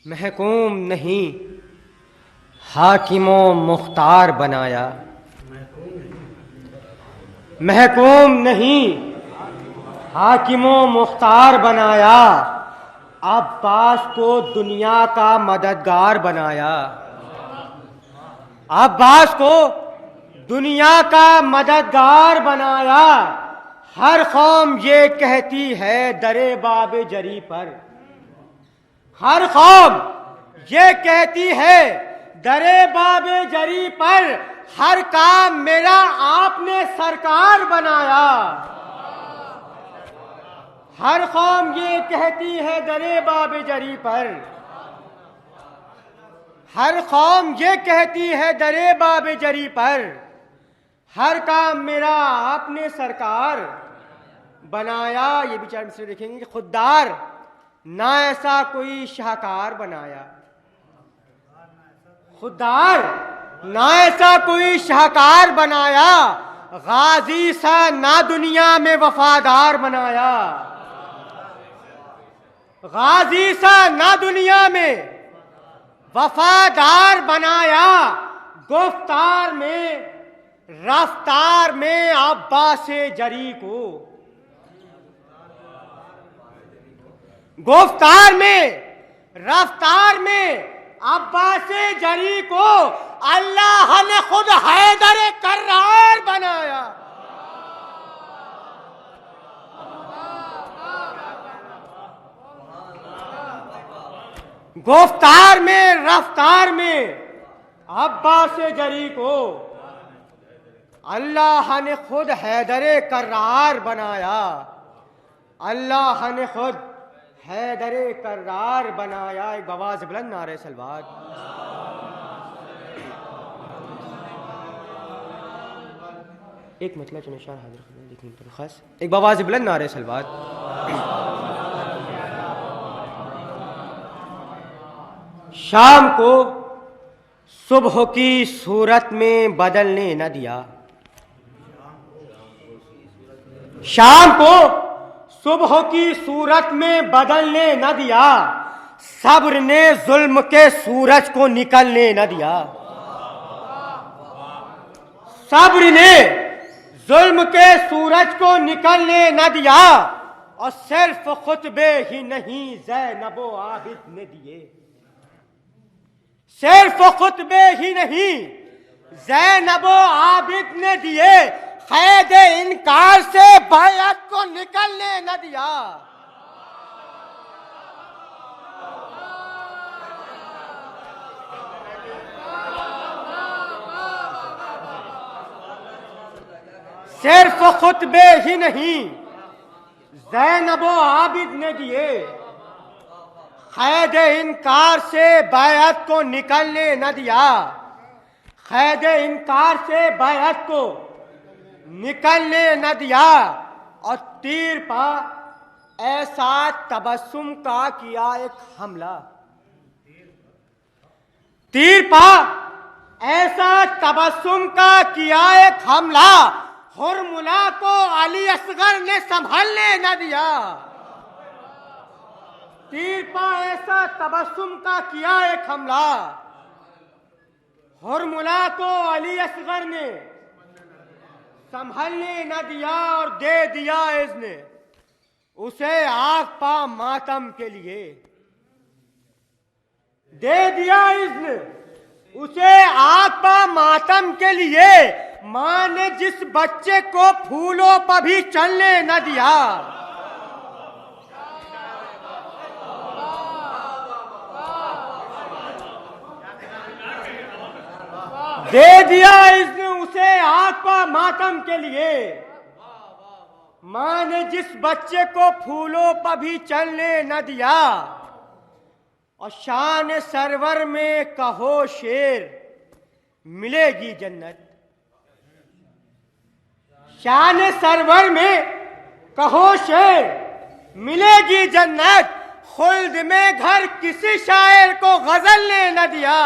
महकूम नहीं हाकिमो मुख्तार बनाया। महकूम नहीं हाकिमो मुख्तार बनाया। अब्बास को दुनिया का मददगार बनाया। अब्बास को दुनिया का मददगार बनाया। हर कौम ये कहती है दरे बाबे जरी पर। हर कौम ये कहती है दरे बाबे जरी पर। हर काम मेरा आपने सरकार बनाया। हर कौम ये कहती है दरे बाबे जरी पर। हर कौम ये कहती है दरे बाबे जरी पर। हर काम मेरा आपने सरकार बनाया। ये विचार मिसरे देखेंगे कि खुददार ना ऐसा कोई शाहकार बनाया। खुददार ना ऐसा कोई शाहकार बनाया। गाजी सा ना दुनिया में वफादार बनाया। गाजी सा ना दुनिया में वफादार बनाया। गुफ्तार में रफ्तार में अब्बास जरी को। गुफ्तार में रफ्तार में अब्बास जरी को अल्लाह ने खुद हैदर कर्रार बनाया। गुफ्तार में रफ्तार में अब्बास जरी को अल्लाह ने खुद हैदर कर्रार बनाया। अल्लाह ने खुद हैदर कर्रार बनाया। एक बवाज़ बुलंद नारे सलवात। एक मतलब चुनिशार हाजिर लिखने पर खास एक बवाज़ बुलंद नारे सलवात। शाम को सुबह की सूरत में बदलने न दिया। शाम को सुबह की सूरत में बदलने न दिया। सब्र ने जुल्म के सूरज को निकलने न दिया। सब्र ने जुल्म के सूरज को निकलने न दिया। और सिर्फ खुतबे ही नहीं ज़ैनबो आबिद ने दिए। सिर्फ खुतबे ही नहीं ज़ैनबो आबिद ने दिए। कैद इनकार से बैअत को निकलने न दिया। सिर्फ खुतबे ही नहीं ज़ैनबो आबिद ने दिए। कैद इनकार से बैअत को निकलने न दिया। कैद इनकार से बैअत को निकलने न दिया। और तीर पा ऐसा तबस्सुम का किया एक हमला। तीर पा ऐसा तबस्सुम का किया एक हमला। हुरमुला को अली असगर ने संभलने न दिया। तीर पा ऐसा तबस्सुम का किया एक हमला। हुरमुला को अली असगर ने संभलने न दिया। और दे दिया इज़्न उसे आग पा मातम के लिए। दे दिया इज़्न उसे आग पा मातम के लिए। मां ने जिस बच्चे को फूलों पर भी चलने न दिया। दे दिया इज़्न उसे आग पा मातम के लिए। मां ने जिस बच्चे को फूलों पर भी चलने न दिया। और शान सरवर में कहो शेर मिलेगी जन्नत। शान सरवर में कहो शेर मिलेगी जन्नत। खुल्द में घर किसी शायर को गजल ने न दिया।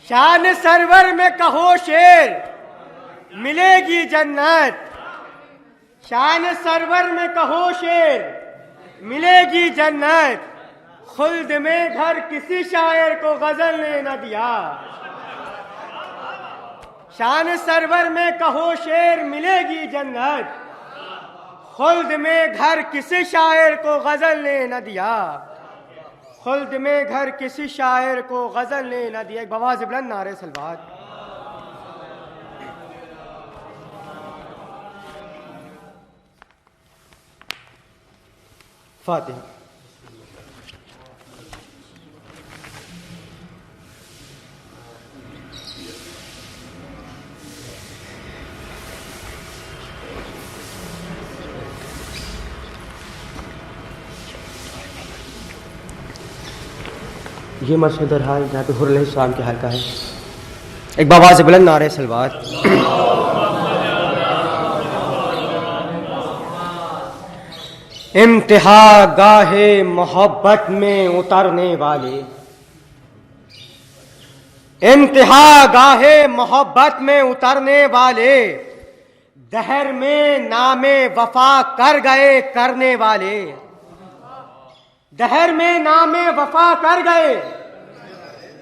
शान सरवर में कहो शेर मिलेगी जन्नत, शान सरवर में कहो शेर मिलेगी जन्नत, खुल्द में घर किसी शायर को गजल ने न दिया। शान सरवर में कहो शेर मिलेगी जन्नत, खुल्द में घर किसी शायर को गजल ने न दिया, खुल्द में घर किसी शायर को गजल ने न दिया। एक बवाज़ बुलंद नारे सलवात। फातिहा। ये मशहूर हाल जहाँ पे हुर्र अलैहिस्सलाम के हाल का है। एक बाबा से बुलंद नारे सलवात। इम्तिहा गाहे मोहब्बत में उतरने वाले, इम्तिहा गाहे मोहब्बत में उतरने वाले, दहर में नामे वफा कर गए करने वाले, दहर में नामे वफा कर गए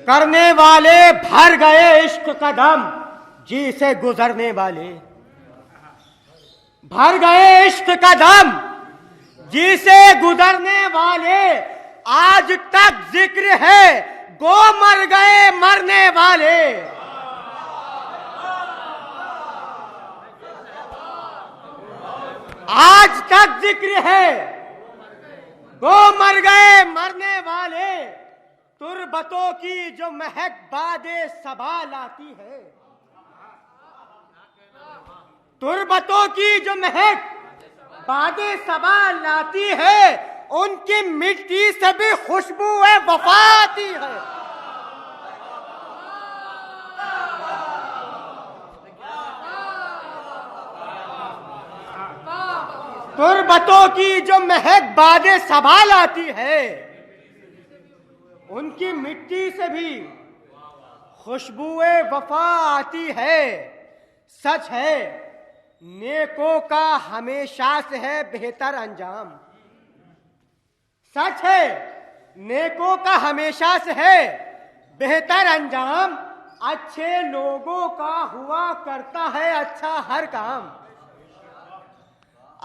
करने वाले, भर गए इश्क कदम जी से गुजरने वाले, भर गए इश्क कदम जी से गुजरने वाले, आज तक जिक्र है गो मर गए मरने वाले। आज तक जिक्र है गो मर गए मरने वाले, तुरबतों की जो महक बादे सबा लाती है, तुरबतों की जो महक बादे सबा लाती है, उनकी मिट्टी से भी खुशबू है वफा आती है। तुरबतों की जो महक बादे सबा लाती है, उनकी मिट्टी से भी खुशबुए वफा आती है। सच है नेकों का हमेशा से है बेहतर अंजाम, सच है नेकों का हमेशा से है बेहतर अंजाम, अच्छे लोगों का हुआ करता है अच्छा हर काम,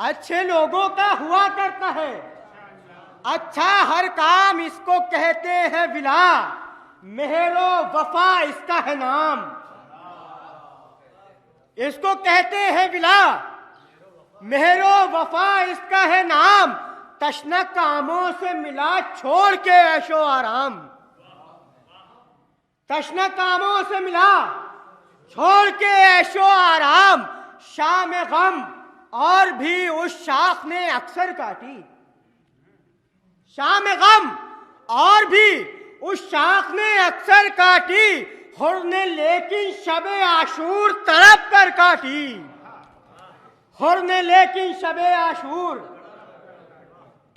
अच्छे लोगों का हुआ करता है अच्छा हर काम, इसको कहते हैं विला, मेहरो वफा इसका है नाम, इसको कहते हैं विला, मेहरो वफा इसका है नाम, तशना कामों से मिला छोड़ के ऐशो आराम, तशना कामों से मिला छोड़ के ऐशो आराम, शाम गम और भी उस शाख ने अक्सर काटी, शाम गम और भी उस शाख ने अक्सर काटी, हुर्र ने लेकिन शबे आशूर तड़प कर काटी, हुर्र ने लेकिन शबे आशूर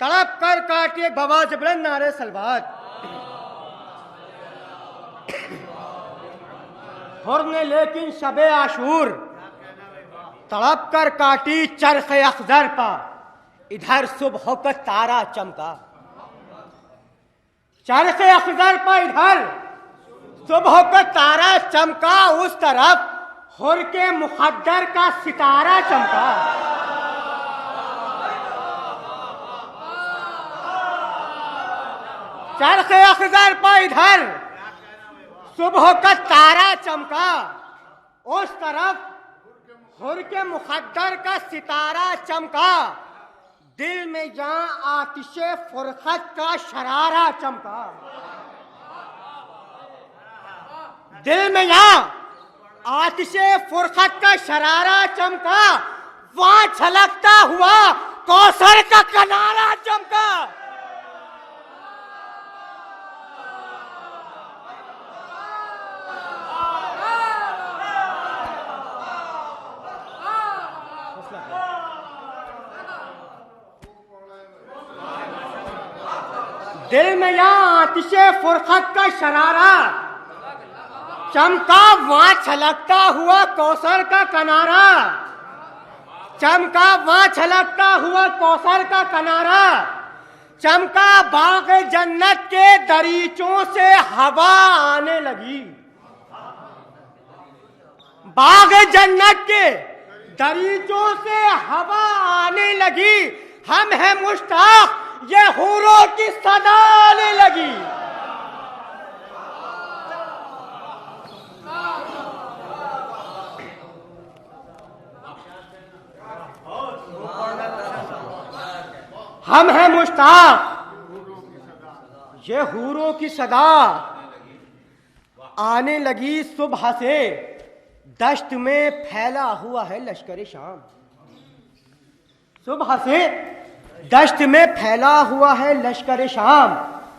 तड़प कर काटी। एक बवाज़ बुलंद नारे सलवात। हुर्र ने लेकिन शबे आशूर तड़प कर काटी, चरख़ अख़ज़र पा इधर सुबह का तारा चमका, चरख़ अख़ज़र पा इधर सुबह का तारा चमका, उस तरफ हुर्र के मुक़द्दर का सितारा चमका, चरख़ अख़ज़र पा इधर सुबह का तारा चमका, उस तरफ हुर्र के मुक़द्दर का सितारा चमका, दिल में जहां आतिशे फुरक़त का शरारा चमका, दिल में जहां आतिशे फुरक़त का शरारा चमका, वहां छलकता हुआ कौसर का किनारा चमका। दिल में यहाँ आतिशे फुरक़त का शरारा चमका वहां छलकता हुआ कौसर का किनारा, चमका वहां छलकता हुआ कौसर का किनारा, चमका बाग जन्नत के दरीचों से हवा आने लगी, बाग जन्नत के दरीचों से हवा आने लगी। हम हैं मुश्ताक, ये हूरों की सदा आने लगी। हम हैं मुश्ताक, ये हूरों की सदा आने लगी। सुबह से दश्त में फैला हुआ है लश्कर शाम, सुबह से दश्त में फैला हुआ है लश्कर शाम।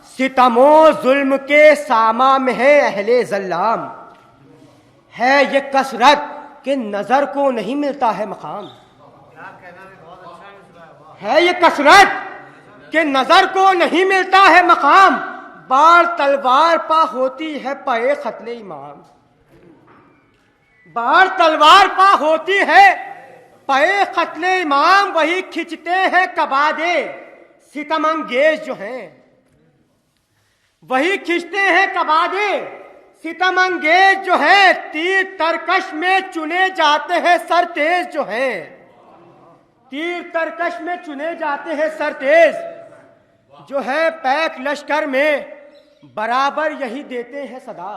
सितमो जुल्म के सामा में है अहले जल्लाम, है ये कसरत कि नजर को नहीं मिलता है मकाम, है ये कसरत कि नजर को नहीं मिलता है मकाम। बार तलवार पा होती है पे खत्ले इमाम, बार तलवार पा होती है पे खत्ले इमाम। वही खिंचते हैं कबादे सितम अंगेज जो हैं, वही खिंचते हैं कबादे सितम अंगेज जो है। तीर तरकश में चुने जाते हैं सरतेज जो हैं, तीर तरकश में चुने जाते हैं सरतेज जो है। पैक लश्कर में बराबर यही देते हैं सदा,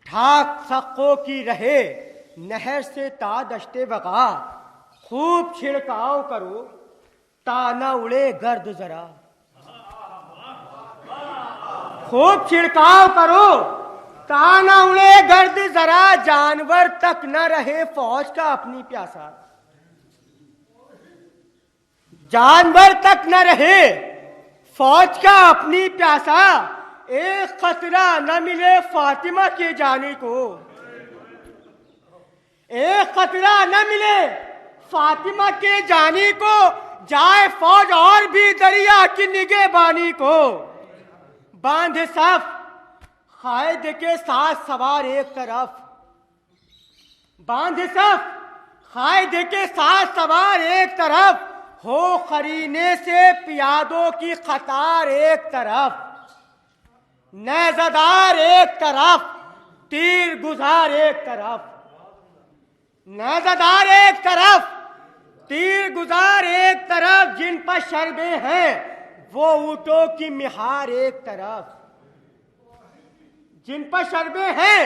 ढाक सक्कों की रहे नहर से ता दश्ते वगा। खूब छिड़काव करो ताना उड़े गर्द जरा, खूब छिड़काव करो ताना उड़े गर्द जरा। जानवर तक न रहे फौज का अपनी प्यासा, जानवर तक न रहे फौज का अपनी प्यासा। एक खतरा न मिले फातिमा के जाने को, एक खतरा न मिले फातिमा के जाने को। जाए फौज और भी दरिया की निगहबानी को। बांधे सफ कायद के साथ सवार एक तरफ, बांधे सफ कायद के साथ सवार एक तरफ। हो करीने से पियादों की कतार एक तरफ, नेज़ादार एक तरफ, तीर गुजार एक तरफ, नेज़ादार एक तरफ, तीर गुजार एक तरफ। जिन पर शर्बे हैं वो ऊंटों की मिहार एक तरफ, जिन पर शर्बे हैं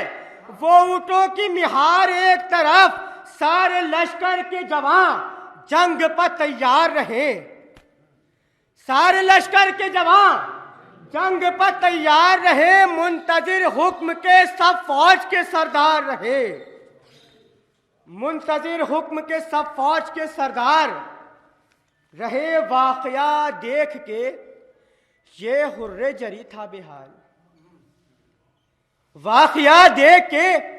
वो ऊंटों की मिहार एक तरफ। सारे लश्कर के जवान जंग पर तैयार रहे, सारे लश्कर के जवान जंग पर तैयार रहे। मुंतजिर हुक्म के सब फौज के सरदार रहे, मुंतजिर हुक्म के सब फौज के सरदार रहे। वाकया देख के ये हुर्रे जरी था बेहाल, वाकया देख के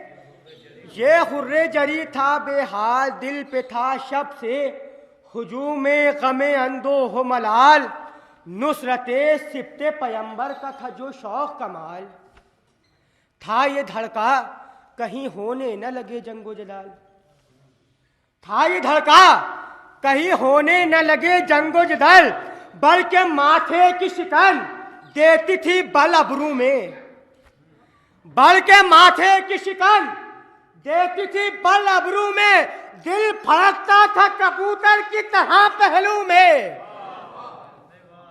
ये हुर्रे जरी था बेहाल। दिल पे था शब से हुजूमे गमे अंदो हो मलाल। नुसरते सिप्ते पैगंबर का था जो शौक कमाल। था ये धड़का कहीं होने न लगे जंगो जलाल, था ये धड़का कहीं होने न लगे जंगो जदल। बल्कि माथे की शिकन देती थी बल अबरू में, बल्कि माथे की शिकन देती थी बल अबरू में। दिल फड़कता था कबूतर की तरह पहलू में,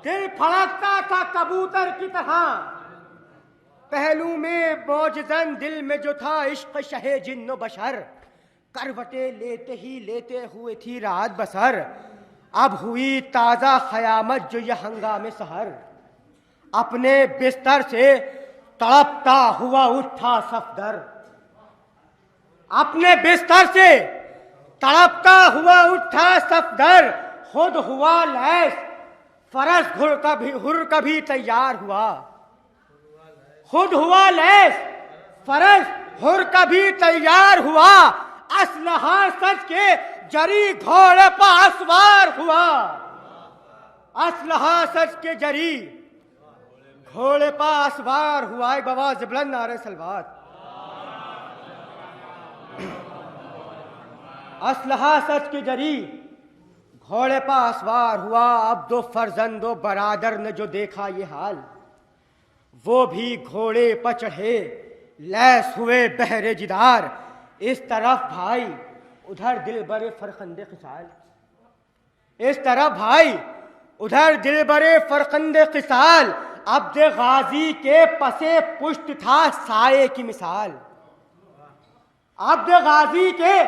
दिल फड़कता था कबूतर की तरह पहलू में। मौजजन दिल में जो था इश्क शहे जिन्नो बशर। करवटे लेते ही लेते हुए थी रात बसर। अब हुई ताजा खयामत जो यह हंगामे सहर। अपने बिस्तर से तड़पता हुआ उठा सफदर, अपने बिस्तर से तड़पता हुआ उठा सफदर। खुद हुआ लैस फरस हुर कभी तैयार हुआ, खुद हुआ लैस फरस हुर कभी तैयार हुआ। असलहा सच के जरी घोड़े पर सवार हुआ, असलहा सच के जरी घोड़े पर सवार हुआ। एक बवाज़ बुलंद नारे सलवात। असलहा सच की जरी, घोड़े पर सवार हुआ अब दो फर्जंदो बरादर ने जो देखा ये हाल, वो भी घोड़े पर चढ़े लैस हुए बहरे जिदार, इस तरफ भाई उधर दिल बरे फरखंदे खिसाल, इस तरफ भाई उधर दिल बरे फरखंदे खिसाल, अब्द गाजी के पसे पुष्ट था साये की मिसाल, अब्द गाजी के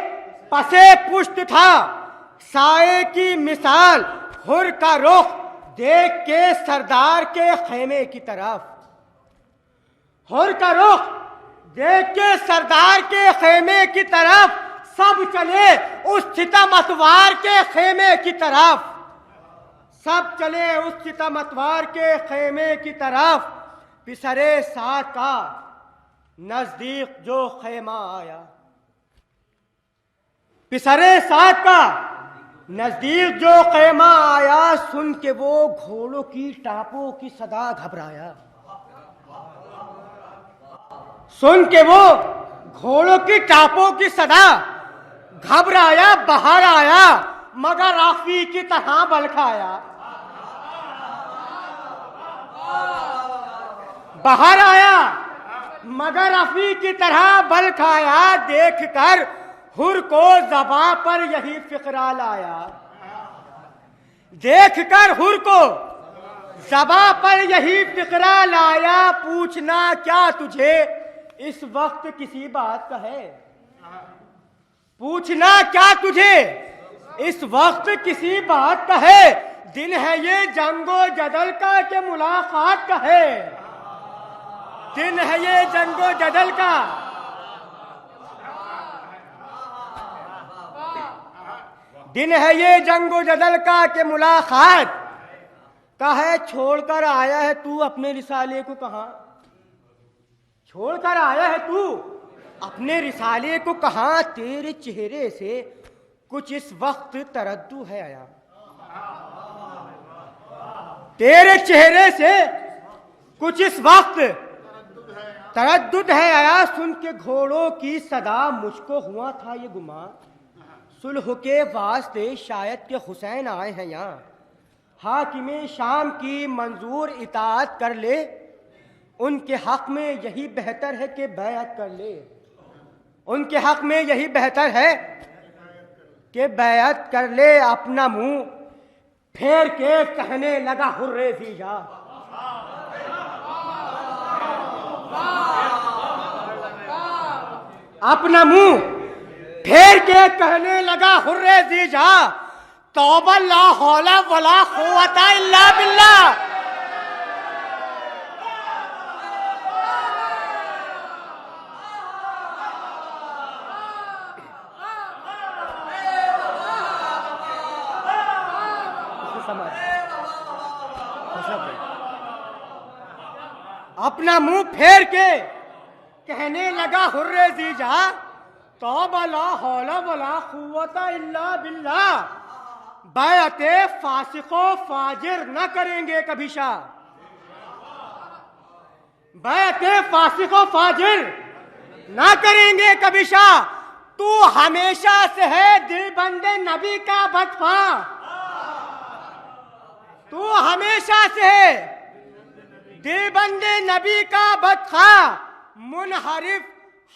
पसे पुष्ट था साये की मिसाल, हुर का रुख देख के सरदार के खेमे की तरफ, हुर का रुख देख के सरदार के खेमे की तरफ, सब चले उस सितम अतवार के खेमे की तरफ, सब चले उस सितम अतवार के खेमे की तरफ, पिसरे साथ का नजदीक जो खेमा आया, पिसरे साथ का नजदीक जो खेमा आया, सुन के वो घोड़ों की टापों की सदा घबराया, सुन के वो घोड़ों की टापों की सदा घबराया, बाहर आया मगर राफी की तरह बल खाया, बाहर आया मगर राफी की तरह बल खाया, देख कर हुर को ज़बां पर यही फिक्रा लाया, देख कर हुर को ज़बां पर यही फिक्रा लाया, पूछना क्या तुझे इस वक्त किसी बात का है, पूछना क्या तुझे इस वक्त किसी बात का है, दिन है ये जंगो जदल का के मुलाकात का है, दिन है ये जंगो जदल का, दिन है ये जंगो जदल का के मुलाकात का है, छोड़कर आया है तू अपने रिसाले को कहां, छोड़कर आया है तू अपने रिसाले को कहां, तेरे चेहरे से कुछ इस वक्त तरद्दु है आया, तेरे चेहरे से कुछ इस वक्त तरद्दुद है आया, सुन के घोड़ों की सदा मुझको हुआ था ये गुमा, सुलह के वास्ते शायद के हुसैन आए हैं यहाँ, हाकिमे शाम की मंजूर इताअत कर ले, उनके हक में यही बेहतर है कि बैअत कर ले, उनके हक में यही बेहतर है कि बैअत कर ले, अपना मुंह फेर के कहने लगा हुर्रे जीजा, अपना मुंह फेर के कहने लगा हुर्रे जीजा, तौबा ला हौला वला कुव्वता इल्ला बिल्लाह, अपना मुंह फेर के कहने लगा हुर्रे जीजा, तौबा ला हौला वला कुव्वता इल्ला बिल्लाह, बैअते फासिको फाजिर न करेंगे कभी शाह, बैअते फासिको फाजिर न करेंगे कभी शाह, तू हमेशा से है दिल बंदे नबी का बदफा, तू हमेशा से है दिल बंदे नबी का बदखा, मुनहरिफ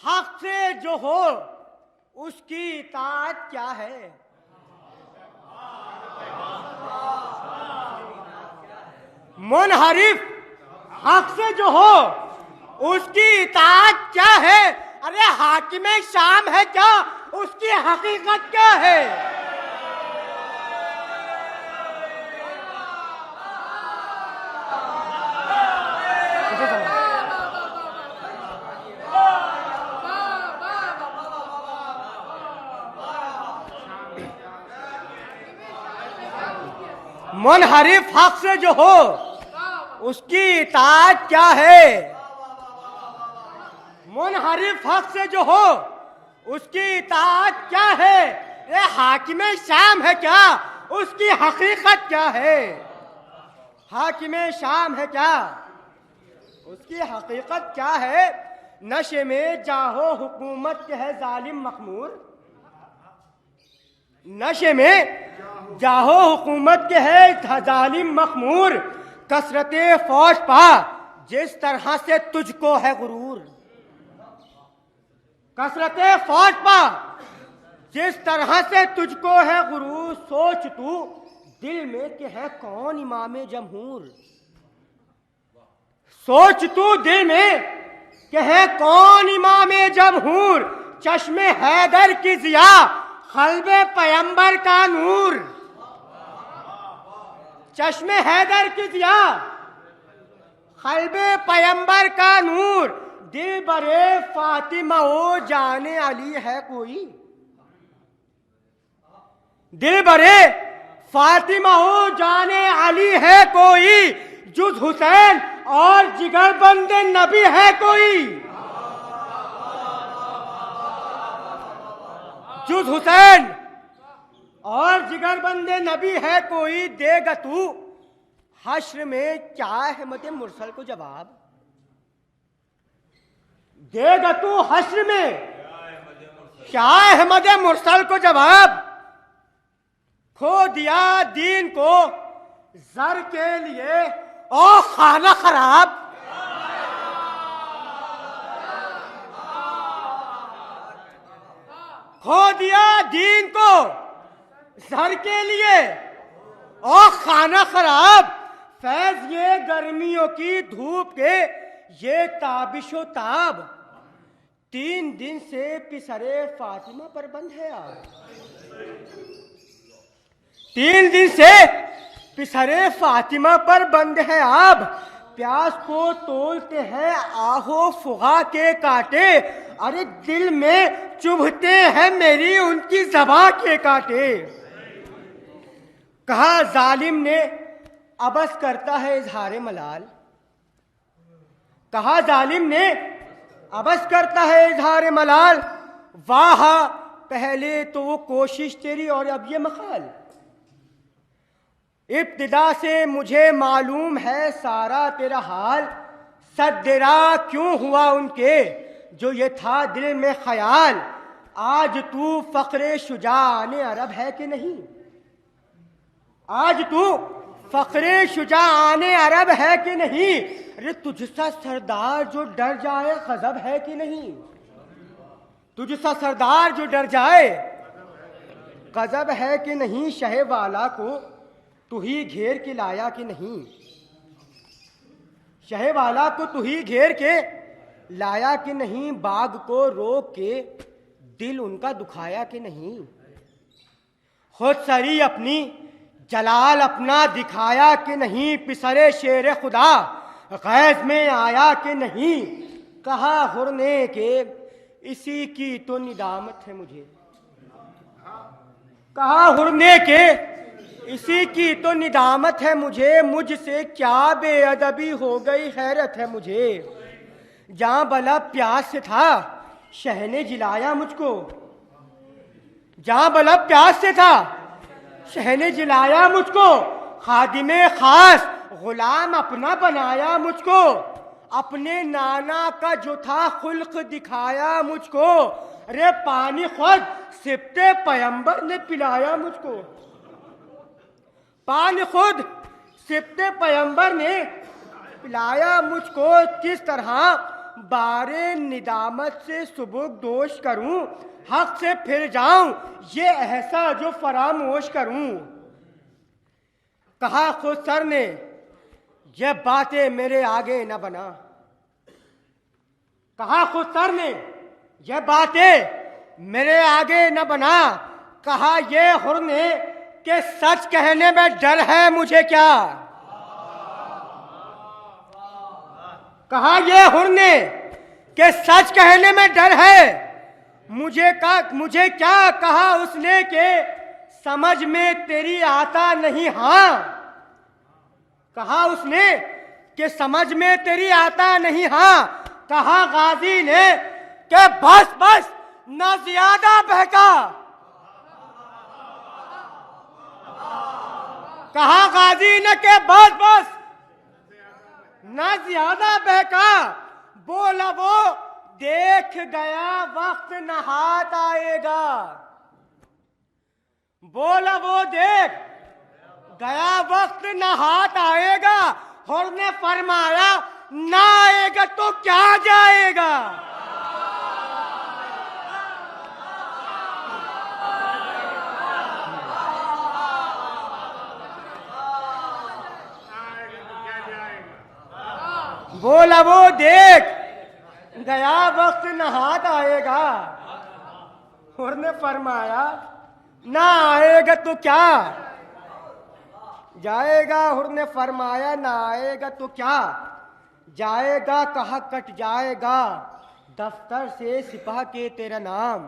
हक से जो हो उसकी इताअत क्या है, मुनहरिफ हक से जो हो उसकी इताअत क्या है, अरे हाकिमे शाम है क्या उसकी हकीकत क्या है, मुनहरिफ हक से जो हो उसकी इताअत क्या है, मुनहरिफ हक से जो हो उसकी इताअत क्या है, ये हाकिमे शाम है क्या उसकी हकीकत क्या है, हाकिमे शाम है क्या उसकी हकीकत क्या है, नशे में जाहो हुकूमत के है जालिम मखमूर, नशे में जाहो हुकूमत के है जालिम मखमूर, कसरते फौज पा जिस तरह से तुझको है गुरूर। कसरते फौज पा जिस तरह से तुझको है गुरूर, सोच तू दिल में कि है कौन इमाम जमहूर। सोच तू दिल में कि है कौन इमाम जमहूर, चश्मे हैदर की जिया क़ल्बे पैगंबर का नूर। चश्मे हैदर की जिया क़ल्बे पैगंबर का नूर, दिल बरे फातिमा ओ जाने अली है कोई। दिल बरे फातिमा ओ जाने अली है कोई, जुज हुसैन और जिगर बंदे नबी है कोई। जुज हुसैन और जिगर बंदे नबी है कोई, देगा तू हश्र में क्या अहमद मुरसल को जवाब। देगा तू हश्र में क्या अहमद मुरसल को जवाब। खो दिया दीन को जर के लिए ओ खाना खराब। खो दिया दीन को जर के लिए ओ खाना खराब। फैज ये गर्मियों की धूप के ये ताबिशो ताब, 3 दिन से पिसरे फातिमा पर बंद है आप। 3 दिन से पिसरे फातिमा पर बंद है आब, प्यास को तोलते हैं आहो फुगा के कांटे, अरे दिल में चुभते हैं मेरी उनकी ज़बां के कांटे। कहा जालिम ने अबस करता है इजहार मलाल। कहा जालिम ने अबस करता है इजहार मलाल, वाह पहले तो वो कोशिश तेरी और अब ये मखाल। इब्तिदा से मुझे मालूम है सारा तेरा हाल, सदरा क्यों हुआ उनके जो ये था दिल में ख्याल। आज तू फख्रे शुजाने अरब है कि नहीं। आज तू फख्रे शुजाने अरब है कि नहीं। अरे तुझसा सरदार जो डर जाए गजब है कि नहीं। तुझसा सरदार जो डर जाए गजब है कि नहीं। शहे वाला को तू ही घेर के लाया कि नहीं। शहे वाला को तू ही घेर के लाया कि नहीं। बाग को रोक के दिल उनका दुखाया कि नहीं। खुद सरी अपनी जलाल अपना दिखाया कि नहीं। पिसरे शेर खुदा गैज में आया कि नहीं। कहा हुरने के इसी की तो निदामत है मुझे। कहा हुरने के इसी की तो निदामत है मुझे। मुझसे क्या बेअदबी हो गई हैरत है मुझे। जहां भला प्यास से था शह ने जिलाया मुझको। जहां भला प्यास से था शह ने जिलाया मुझको। खादिमे खास गुलाम अपना बनाया मुझको। अपने नाना का जो था खुल्क दिखाया मुझको। अरे पानी खुद सिप्ते पैगंबर ने पिलाया मुझको। पानी खुद सिप्ते पैगंबर ने पिलाया मुझको। किस तरह बारे निदामत से सुबह दोष करूं। हक से फिर जाऊं ये ऐसा जो फरामोश करूं। कहा खुद सर ने ये बातें मेरे आगे न बना। कहा खुद सर ने ये बातें मेरे आगे न बना। कहा ये हुरने के सच कहने में डर है मुझे क्या। कहा ये हुरने के सच कहने में डर है मुझे क्या। कहा उसने के समझ में तेरी आता नहीं। हाँ कहा उसने के समझ में तेरी आता नहीं। हाँ कहा गाजी ने के बस बस न ज्यादा बहका। कहा गाजी ने के बस बस न ज्यादा बहका। बोला वो देख गया वक्त न हाथ आएगा। बोला वो देख गया वक्त न हाथ आएगा, और ने फरमाया ना आएगा तो क्या जाएगा। बोला वो देख गया वक्त न हाथ आएगा, और ने फरमाया ना आएगा तो क्या जाएगा। और ने फरमाया ना आएगा तो क्या जाएगा। कहा कट जाएगा दफ्तर से सिपह के तेरा नाम,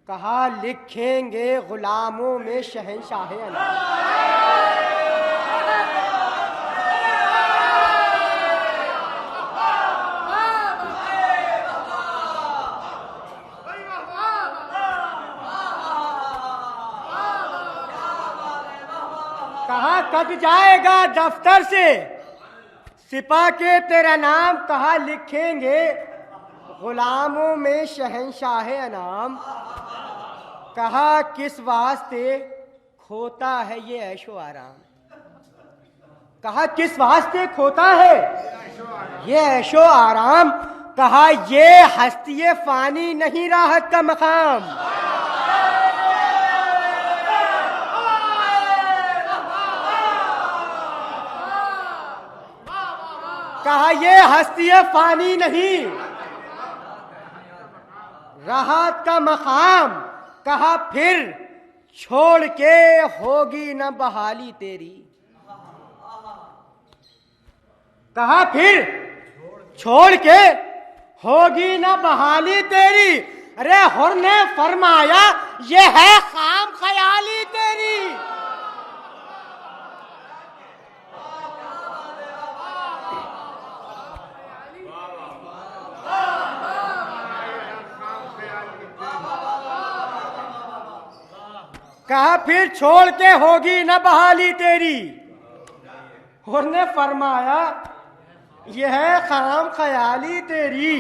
कहा लिखेंगे गुलामों में शहंशाह अनाम। कहा कट जाएगा दफ्तर से सिपा के तेरा नाम, कहा लिखेंगे गुलामों में शहंशाह अनाम। कहा किस वास्ते खोता है ये ऐशो आराम। कहा किस वास्ते खोता है ये ऐशो आराम। कहा ये हस्ती फानी नहीं राहत का मकाम। कहा ये हस्ती फानी नहीं राहत का मकाम। कहा फिर छोड़ के होगी न बहाली तेरी। कहा फिर छोड़ के होगी न बहाली तेरी। अरे हुर ने फरमाया ये है खाम ख्याली तेरी। कहा फिर छोड़ के होगी न बहाली तेरी। और ने फरमाया यह है खाम ख्याली तेरी।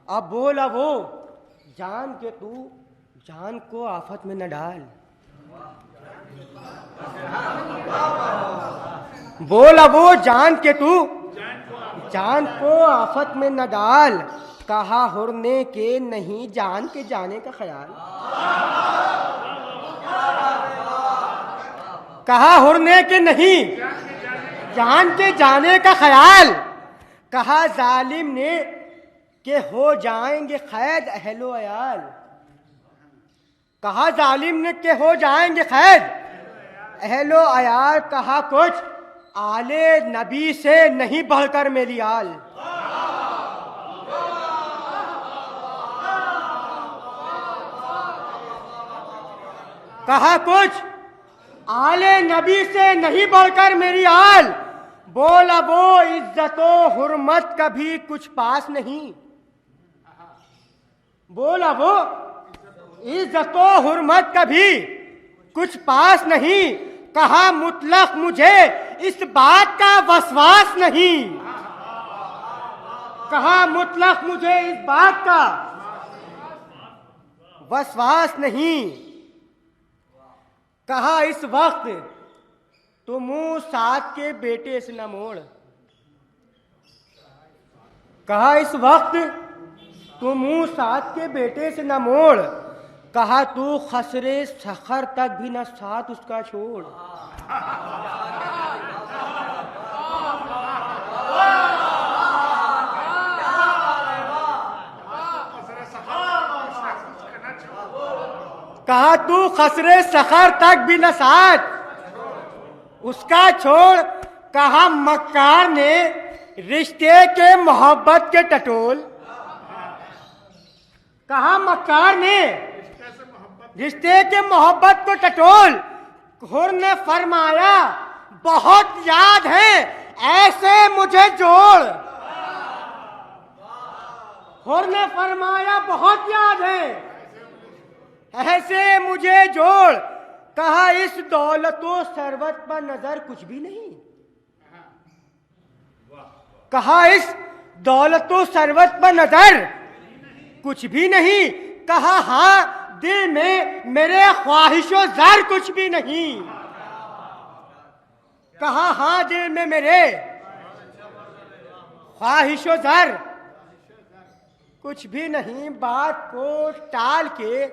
अब बोला वो जान के तू जान को आफत में न डाल। बोला वो जान के तू जान को आफत में न डाल। कहा हुरने के नहीं जान के जाने का ख्याल। कहा हुरने के नहीं जान के जाने का ख्याल। कहा जालिम ने के हो जाएंगे कैद अहलो अयाल। कहा जालिम ने के हो जाएंगे कैद अहलो अयाल। कहा कुछ आले नबी से नहीं बढ़कर मेरी आल। कहा कुछ आले नबी से नहीं बढ़कर मेरी आल। बोला वो इज्जतो हुर्मत कभी कुछ पास नहीं। बोला वो इज्जतो हुर्मत कभी कुछ पास नहीं। कहा मुतलक मुझे इस बात का वसवास नहीं। कहा मुतलक मुझे इस बात का वसवास नहीं। कहा इस वक्त तो मुंह साथ के बेटे से न मोड़। कहा इस वक्त तू मुंह साथ के बेटे से न मोड़। कहा तू खसरे सखर तक भी न साथ उसका छोड़। कहा तू खसरे सखर तक भी न साथ उसका छोड़। कहा मक्कार ने रिश्ते के मोहब्बत के टटोल। कहा मक्कार ने रिश्ते के मोहब्बत को टटोल। हुर ने फरमाया बहुत याद है ऐसे मुझे जोड़। हुर ने फरमाया बहुत याद है ऐसे मुझे जोड़। कहा इस दौलतो सरवत पर नजर कुछ भी नहीं। कहा इस दौलतो सरवत पर नजर कुछ भी नहीं। कहा हाँ दिल में मेरे ख्वाहिशो ज़र कुछ भी नहीं। कहा हाँ दिल में मेरे ख्वाहिशो ज़र कुछ भी नहीं। बात को टाल के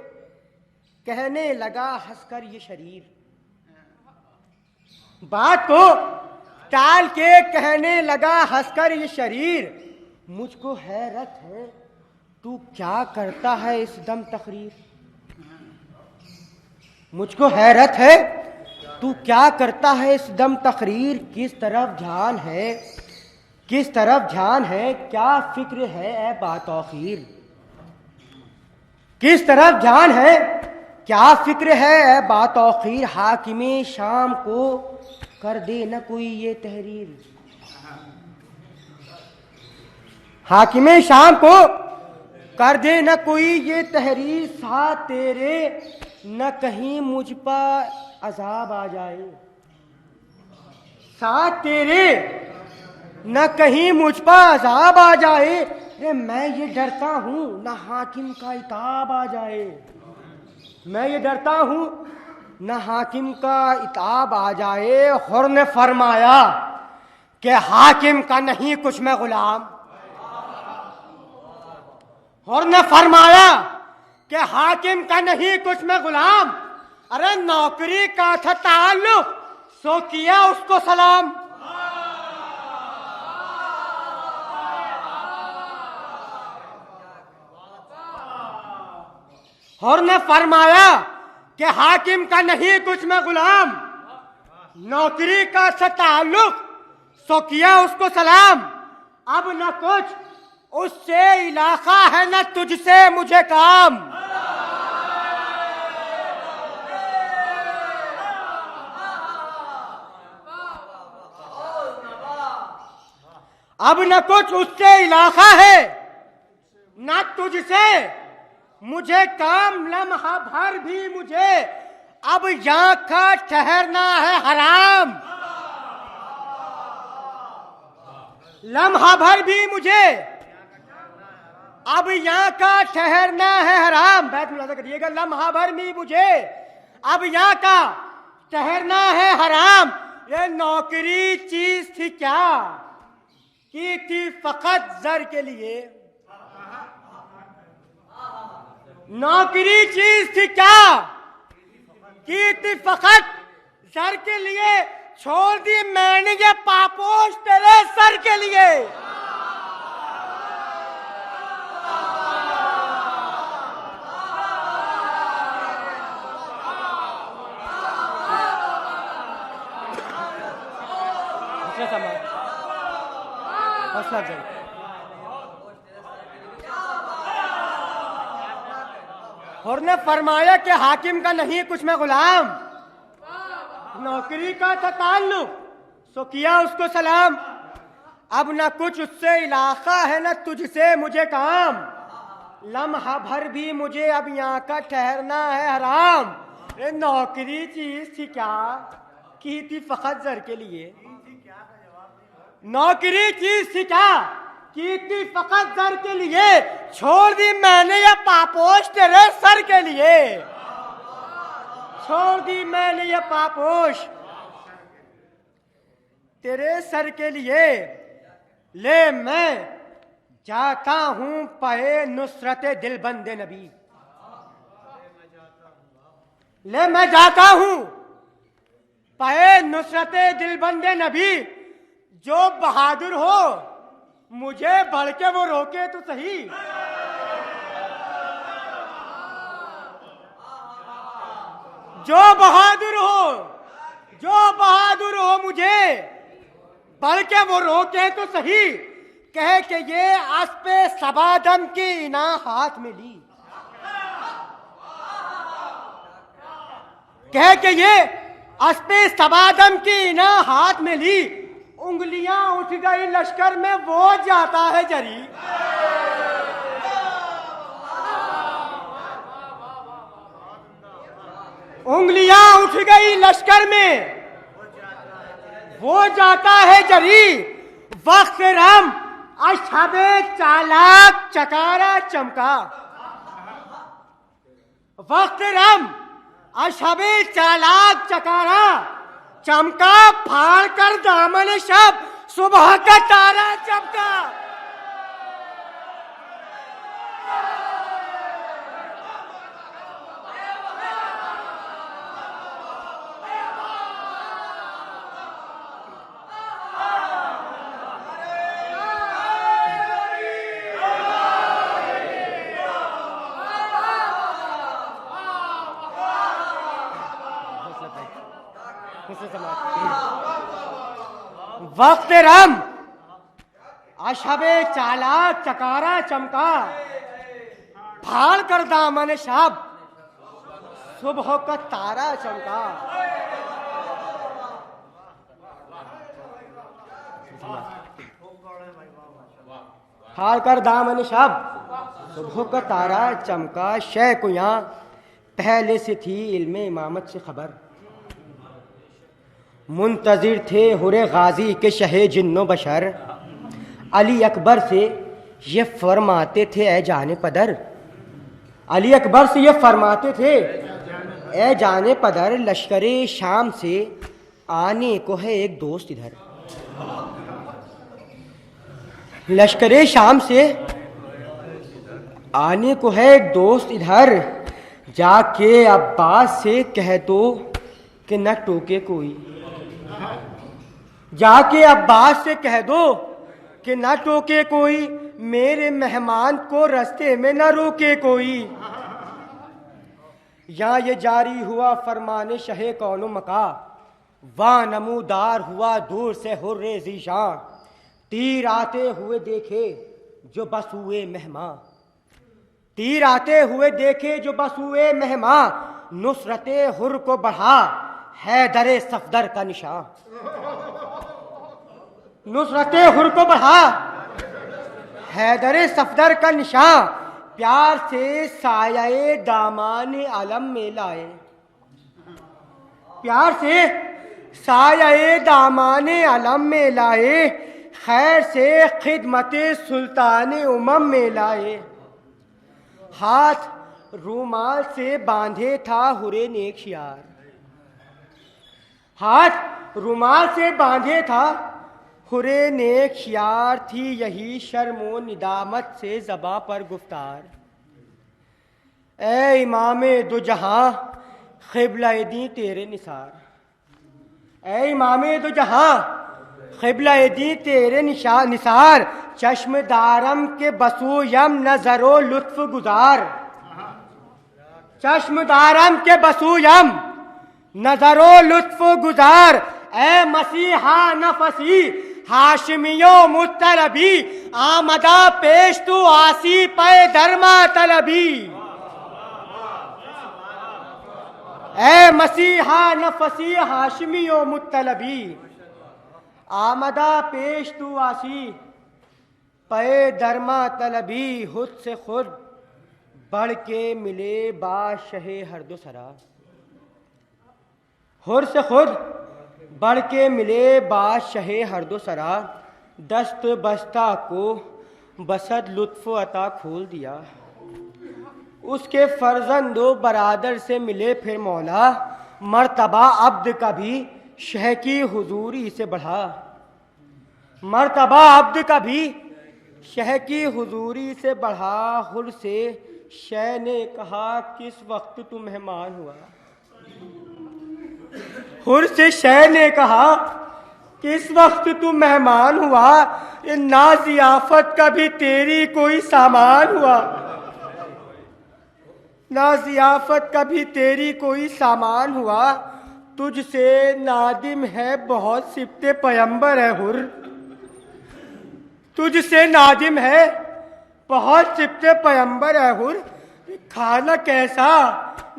कहने लगा हंसकर ये शरीर। बात को टाल के कहने लगा हंसकर ये शरीर। मुझको हैरत है तू क्या करता है इस दम तकरीर। मुझको हैरत है तू क्या करता है इस दम तकरीर। किस तरफ ध्यान है, किस तरफ ध्यान है, क्या फिक्र है ए बातौखीर। किस तरफ ध्यान है, क्या फिक्र है ए बातौखीर। हाकिमे शाम को कर दे न कोई ये तहरीर। हाकिमे शाम को कर दे न कोई ये तहरीर। साथ तेरे न कहीं मुझ पर अजाब आ जाए। साथ तेरे न कहीं मुझ पर अजाब आ जाए। अरे मैं ये डरता हूं न हाकिम का इताब आ जाए। मैं ये डरता हूं न हाकिम का इताब आ जाए। हुर ने फरमाया कि हाकिम का नहीं कुछ मैं गुलाम। हुर ने फरमाया कि हाकिम का नहीं कुछ मैं गुलाम। अरे नौकरी का था ताल्लुक सो किया उसको सलाम। हुर ने फरमाया कि हाकिम का नहीं कुछ मैं गुलाम। नौकरी का था ताल्लुक सो किया उसको सलाम। अब न कुछ उससे इलाका है न तुझसे मुझे काम। अब न कुछ उससे इलाका है न तुझसे मुझे काम। लम्हा भर भी मुझे अब यहाँ का ठहरना है हराम। लम्हा भर भी मुझे अब यहाँ का ठहरना है हराम। बैठ मुलाजा करिएगा। लम्हा भर भी मुझे अब यहाँ का ठहरना है हराम। ये नौकरी चीज थी क्या की थी फकत जर के लिए। नौकरी चीज थी क्या की थी फकत सर के लिए। छोड़ दी मैंने ये पापोश तेरे सर के लिए। हौसला अफजाई। हुर ने फरमाया कि हाकिम का नहीं कुछ मैं गुलाम। नौकरी का था ताल्लुक सो किया उसको सलाम। अब न कुछ उससे इलाका है न तुझसे मुझे काम। लम्हा भर भी मुझे अब यहाँ का ठहरना है हराम। नौकरी चीज थी क्या की थी फकत जर के लिए। नौकरी चीज थी क्या की थी फकत जर के लिए। छोड़ दी मैंने ये पापोश तेरे सर के लिए। छोड़ दी मैंने ये पापोश तेरे सर के लिए। ले मैं जाता हूं पहे नुसरते दिल बंदे नबी। ले मैं जाता हूं पहे नुसरते दिल बंदे नबी। जो बहादुर हो मुझे बढ़ के वो रोके तो सही। जो बहादुर हो, जो बहादुर हो मुझे बढ़ के वो रोके तो सही। कहे कि ये अस्पे सबादम की इना हाथ में ली। कहे कि ये अस्पे सबादम की इना हाथ में ली। उंगलियां उठ गई लश्कर में वो जाता है जरी। उंगलियां उठ गई लश्कर में वो जाता है जरी। वक्त रम अशबे चालाक चकारा चमका। वक्त रम अशबे चालाक चकारा, चमका फाड़ कर दामन शब, सुबह का तारा चमका। वक्त रम अशबे चालाक चकारा चमका, फाड़ कर दामन शब, सुबह का तारा चमका। फाड़ कर दामन शब, सुबह का तारा चमका। शय को यहाँ पहले से थी इल्मे इमामत से खबर, मुंतजिर थे हुरे गाजी के शहे जिन्नो बशर। अली अकबर से ये फरमाते थे ए जाने पदर, अली अकबर से ये फरमाते थे ए जाने पदर, लश्करे शाम से आने को है एक दोस्त इधर। लश्करे शाम से आने को है एक दोस्त इधर, जाके अब्बास से कह दो कि न टोके कोई। जाके अब्बास से कह दो कि न टोके कोई, मेरे मेहमान को रास्ते में न रोके कोई। यहाँ ये जारी हुआ फरमाने शहे कौनो मका, वहाँ नमूदार हुआ दूर से हुर्रे ज़ीशां। तीर आते हुए देखे जो बस हुए मेहमान, तीर आते हुए देखे जो बस हुए मेहमान। नुसरते हुर को बढ़ा हैदरे सफदर का निशान, नुसरते हुर को बढ़ा हैदरे सफदर का निशान। प्यार से साये दामान अलम में लाए, प्यार से साये दामान अलम में लाए। खैर से खिदमत सुल्तान उमम में लाए। हाथ रूमाल से बांधे था हुरे नेकशियार, हाथ रूमाल से बांधे था हुरे नेकशियार। थी यही शर्मो निदामत से ज़बा पर गुफ्तार। ए इमामे दो जहां क़िबला दी तेरे निसार, ए इमामे दो जहां क़िबला दी तेरे निसार। चश्म दारम के बसू यम नजरो लुत्फ गुजार, चश्म दारम के बसू यम नजरो लुत्फ गुजार। ए मसीहा नफसी हाशमियो मुत्तलबी, आमदा पेश तू आसी पे धर्मा तलबी। ए मसीहा नफसी हाशमियो मुत्तलबी, आमदा पेश तू आसी पे धर्मा तलबी। खुद से खुद बढ़ के मिले बादशाह हरदो सरा, हुर से खुद बढ़ के मिले बादशाह हरदो सरा। दस्त बस्ता को बसद लुत्फ अता खोल दिया, उसके फर्जंदो बरादर से मिले फिर मौला। मर्तबा अब्द का भी शह की हुजूरी से बढ़ा, मर्तबा अब्द का भी शह की हुजूरी से बढ़ा। हुर से शह ने कहा किस वक्त तू मेहमान हुआ, हुर से शह ने कहा किस वक्त तू मेहमान हुआ। ना जियाफत का भी तेरी कोई सामान हुआ, ना जियाफत का भी तेरी कोई सामान हुआ। तुझसे नादिम है बहुत सिफ्ते पैगंबर है हुर, तुझसे नादिम है बहुत सिफ्ते पैगंबर है हुर। खाना कैसा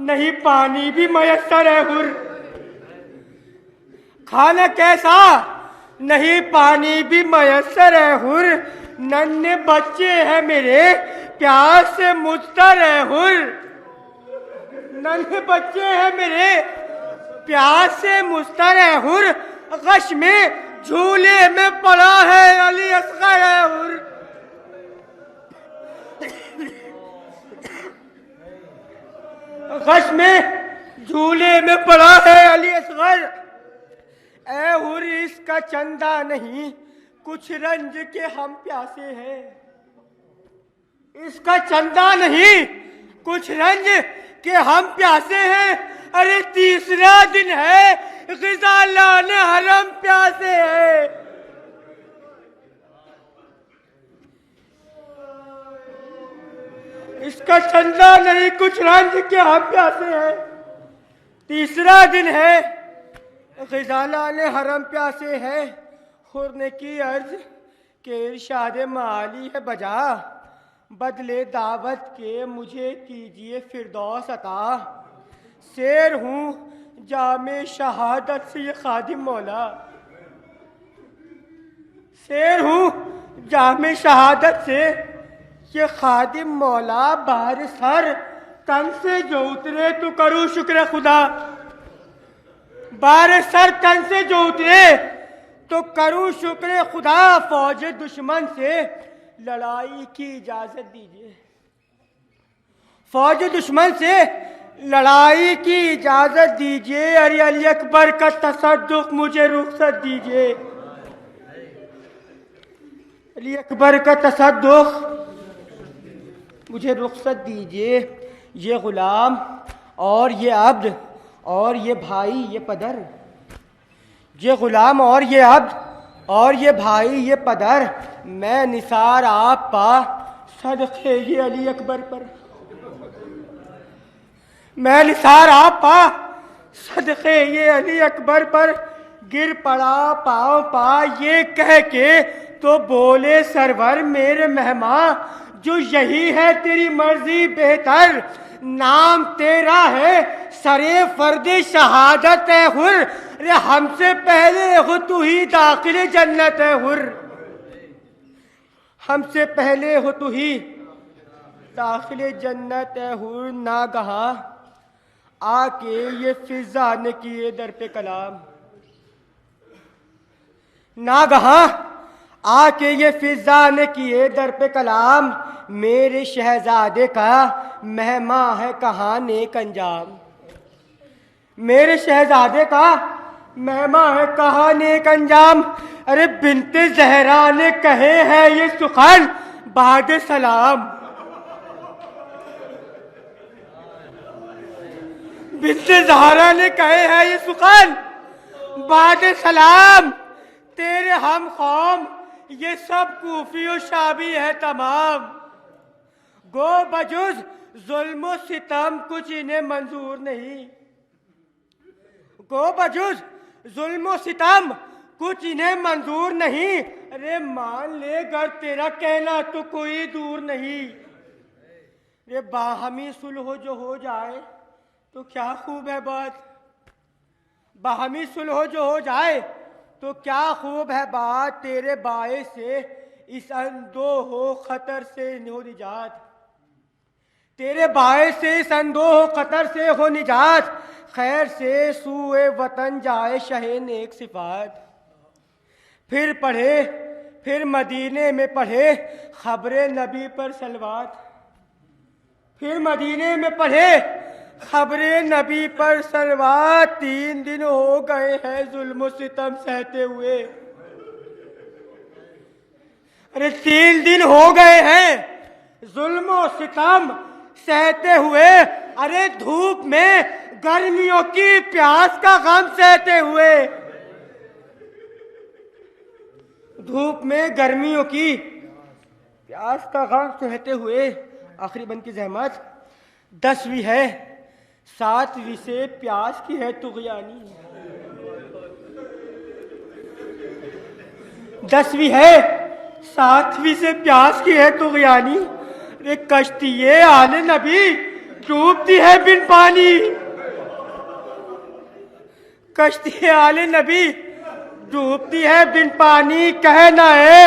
नहीं पानी भी मयसर है हुर, खाना कैसा नहीं पानी भी मयसर है हुर। नन्हे बच्चे हैं मेरे प्यार से मुझतर है हुर, नन्हे बच्चे हैं मेरे प्यार से मुझतर है हुर। गश में झूले में पड़ा है अली असगर है हुर। गश में झूले में पड़ा है अली असगर। ऐ हुर इसका चंदा नहीं, कुछ रंज के हम प्यासे हैं। इसका चंदा नहीं, कुछ रंज के हम प्यासे हैं। अरे तीसरा दिन है, ग़िज़ालान हरम प्यासे हैं। इसका चंदा नहीं, कुछ रंज के हम प्यासे हैं। तीसरा दिन है, ग़िज़ालान हरम प्यासे हैं। हुर ने की अर्ज के इरशाद माली है बजा, बदले दावत के मुझे कीजिए फिरदौस अता। शेर हूँ जामे शहादत से ये खादिम मौला, शेर हूँ जामे शहादत से ये खादिम मौला। बाहर सर तन से जो उतरे तो करूँ शुक्र खुदा, बाहर सर तन से जो उतरे तो करूँ शुक्र खुदा। फौज दुश्मन से लड़ाई की इजाजत दीजिए, फौज दुश्मन से लड़ाई की इजाजत दीजिए। अरे अली अकबर का तसद्दुक मुझे रुखसत दीजिए, अली अकबर का तसद्दुक मुझे रुखसत दीजिए। ये गुलाम और ये अब्द और ये भाई ये पदर, ये गुलाम और ये अब्द और ये भाई ये पदर, मैं निसार आप पा सदक़े ये अली अकबर पर। मैं निसार आप पा सदक़े ये अली अकबर पर। गिर पड़ा पाँव पा ये कह के तो बोले सरवर मेरे मेहमान, जो यही है तेरी मर्जी बेहतर। नाम तेरा है सरे फर्द शहादत है हुर, अरे हमसे पहले हो तू ही दाखिल जन्नत है हुर। हमसे पहले हो तू ही दाखिल जन्नत है हुर। नागहा आके ये फिजा ने किए दर पे कलाम, नागहा आके ये फिजा ने किए दर पे कलाम। मेरे शहजादे का मेहमा है कहाँ नेक अंजाम, मेरे शहजादे का मेहमा है कहाँ नेक अंजाम। अरे बिनते जहरा ने कहे है ये सुखन बाद सलाम, बिनते जहरा ने कहे है ये सुखन बाद सलाम। तेरे हम कौम ये सब कूफी और शाबी है तमाम। गो बजुज जुल्म सितम कुछ इन्हें मंजूर नहीं, गो बजुज जुल्म सितम कुछ इन्हें मंजूर नहीं। अरे मान ले गर तेरा कहना तो कोई दूर नहीं। ये बाहमी सुलह जो हो जाए तो क्या खूब है बात, बाहमी सुलह जो हो जाए तो क्या खूब है बात। तेरे बाए से इस अंदोह खतर से हो निजात, तेरे बाए से इस अंदोह खतर से हो निजात। खैर से सूए वतन जाए शहे नेक सिफात। फिर पढ़े फिर मदीने में पढ़े खबरे नबी पर सलवात, फिर मदीने में पढ़े खबरे नबी पर सलवात। 3 दिन हो गए हैं जुल्म सितम सहते हुए, अरे 3 दिन हो गए हैं जुल्म सितम सहते हुए। अरे धूप में गर्मियों की प्यास का गम सहते हुए, धूप में गर्मियों की प्यास का गम सहते हुए। आखिरी बंद की जहमत 10वीं है, 7वीं से प्यास की है तुग़यानी। 10वीं है, 7वीं से प्यास की है तुग़यानी। रे कश्ती ये आले नबी डूबती है बिन पानी, कश्ती आले नबी डूबती है बिन पानी। कहना है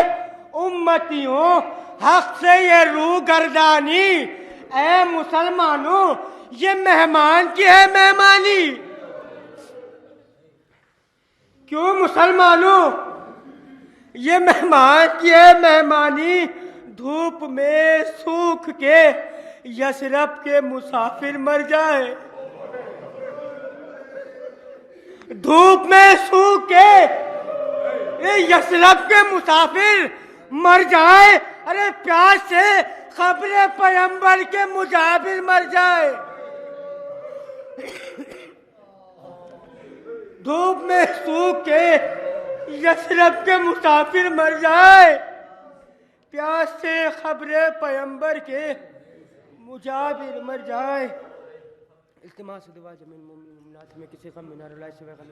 उम्मतियों हक से ये रूह गर्दानी। ऐ मुसलमानों ये मेहमान की है मेहमानी। क्यों मुसलमानों ये मेहमान की है मेहमानी। धूप में सूख के यशरफ के मुसाफिर मर जाए, धूप में सूख के यशरफ के मुसाफिर मर जाए, अरे प्यास से खबरे पैगंबर के मुजाबिर मर जाए। धूप में सूख के यशरफ के मुसाफिर मर जाए, प्यास से खबरे पैगंबर के मुजाबिर मर जाए। इल्तिमास दुआ जमीन मोमिन मोमिनात में किसी गम में ना रुलाए सिवा गम